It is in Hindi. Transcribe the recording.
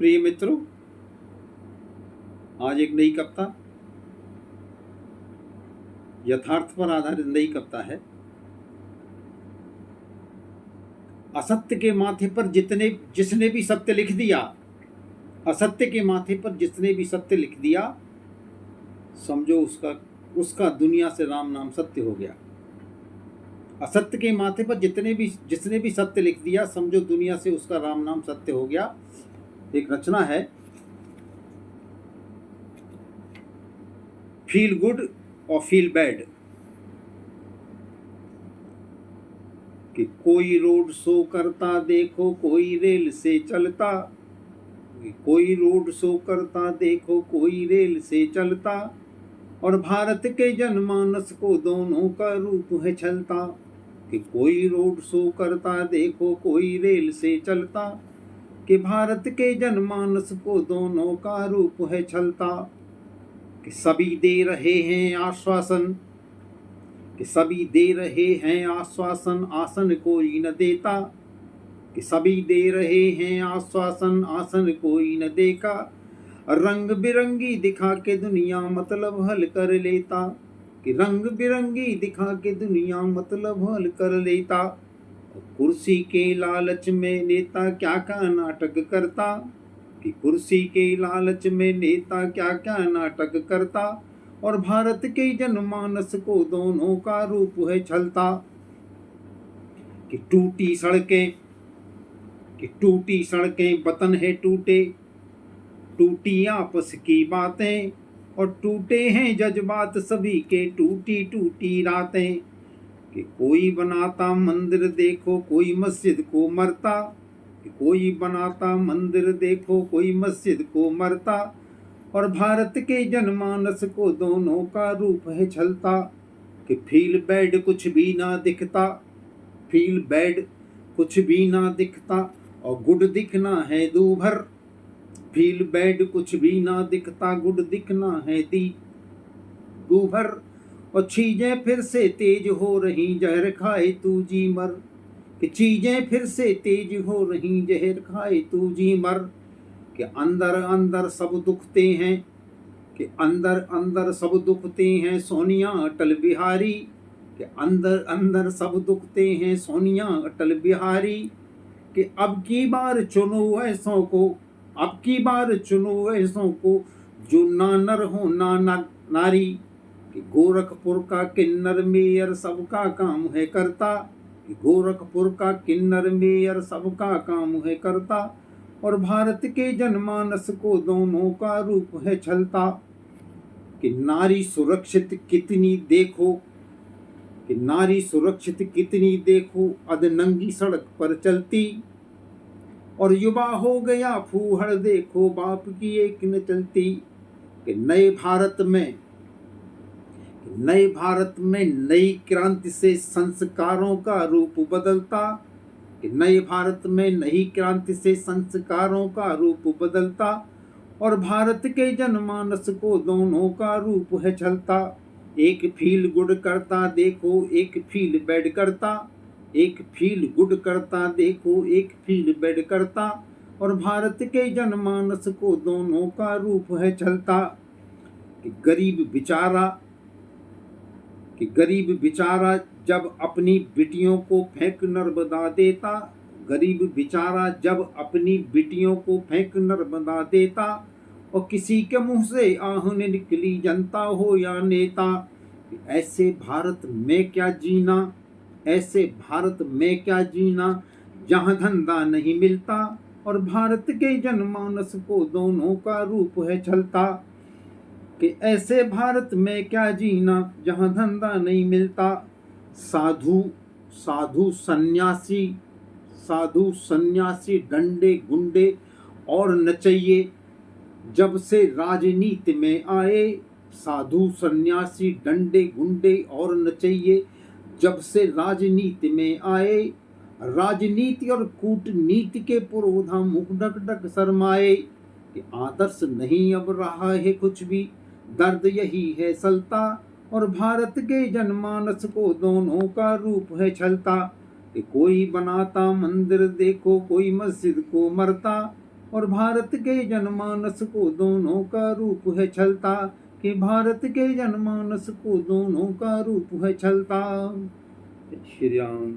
प्रिय मित्रों, आज एक नई कविता यथार्थ पर आधारित नई कविता है। असत्य के माथे पर जिसने भी सत्य लिख दिया, असत्य के माथे पर जिसने भी सत्य लिख दिया, समझो उसका दुनिया से राम नाम सत्य हो गया। असत्य के माथे पर जिसने भी सत्य लिख दिया, समझो दुनिया से उसका राम नाम सत्य हो गया। एक रचना है, फील गुड और फील बैड। कि कोई रोड शो करता देखो, कोई रेल से चलता। कोई रोड शो करता देखो, कोई रेल से चलता। और भारत के जनमानस को दोनों का रूप है छलता। कि कोई रोड शो करता देखो, कोई रेल से चलता। कि भारत के जनमानस को दोनों का रूप है छलता। कि सभी दे रहे हैं आश्वासन, कि सभी दे रहे हैं आश्वासन, आसन कोई न देता। कि सभी दे रहे हैं आश्वासन, आसन कोई न देगा। रंग बिरंगी दिखा के दुनिया मतलब हल कर लेता। कि रंग बिरंगी दिखा के दुनिया मतलब हल कर लेता। कुर्सी के लालच में नेता क्या क्या नाटक करता। कि कुर्सी के लालच में नेता क्या क्या नाटक करता। और भारत के जनमानस को दोनों का रूप है छलता। कि टूटी सड़कें वतन है टूटे। टूटी आपस की बातें और टूटे हैं जज्बात सभी के, टूटी टूटी रातें। कि कोई बनाता मंदिर देखो, कोई मस्जिद को मरता। कि कोई बनाता मंदिर देखो, कोई मस्जिद को मरता। और भारत के जनमानस को दोनों का रूप है छलता। कि फील बैड कुछ भी ना दिखता, फील बैड कुछ भी ना दिखता। और गुड दिखना है दूभर। फील बैड कुछ भी ना दिखता, गुड दिखना है दूभर। और चीजें फिर से तेज हो रही, जहर खाए तू जी मर। कि चीजें फिर से तेज हो रही, जहर खाए तू जी मर। कि अंदर अंदर सब दुखते हैं, कि अंदर अंदर सब दुखते हैं सोनिया अटल बिहारी। कि अंदर अंदर सब दुखते हैं सोनिया अटल बिहारी। कि अब की बार चुनो ऐसों को, अब की बार चुनो ऐसों को जो ना नर हो ना नारी। कि गोरखपुर का किन्नर मेयर सबका काम है करता। कि गोरखपुर का किन्नर मेयर सबका काम है करता। और भारत के जनमानस को दोनों का रूप है छलता। कि नारी सुरक्षित कितनी देखो, कि नारी सुरक्षित कितनी देखो, अधनंगी सड़क पर चलती। और युवा हो गया फूहड़ देखो, बाप की एक न चलती। कि नए भारत में नई क्रांति से संस्कारों का रूप बदलता। कि नए भारत में नई क्रांति से संस्कारों का रूप बदलता। और भारत के जनमानस को दोनों का रूप है छलता। एक फील गुड करता देखो, एक फील बैड करता। एक फील गुड करता देखो, एक फील बैड करता। और भारत के जनमानस को दोनों का रूप है छलता। कि गरीब बेचारा जब अपनी बिटियों को फेंक नर्मदा देता। गरीब बेचारा जब अपनी बिटियों को फेंक नर्मदा देता। और किसी के मुंह से आह निकली जनता हो या नेता। ऐसे भारत में क्या जीना, ऐसे भारत में क्या जीना जहां धंधा नहीं मिलता। और भारत के जनमानस को दोनों का रूप है छलता। कि ऐसे भारत में क्या जीना जहां धंधा नहीं मिलता। साधु सन्यासी डंडे गुंडे और नचैये जब से राजनीति में आए। साधु सन्यासी डंडे गुंडे और नचैये जब से राजनीति में आए। राजनीति और कूटनीति के पुरोधा मुख डक डक शर्माए। कि आदर्श नहीं अब रहा है कुछ भी, दर्द यही है सलता। और भारत के जनमानस को दोनों का रूप है छलता। कि कोई बनाता मंदिर देखो, कोई मस्जिद को मरता। और भारत के जनमानस को दोनों का रूप है छलता, कि भारत के जनमानस को दोनों का रूप है छलता। श्री राम।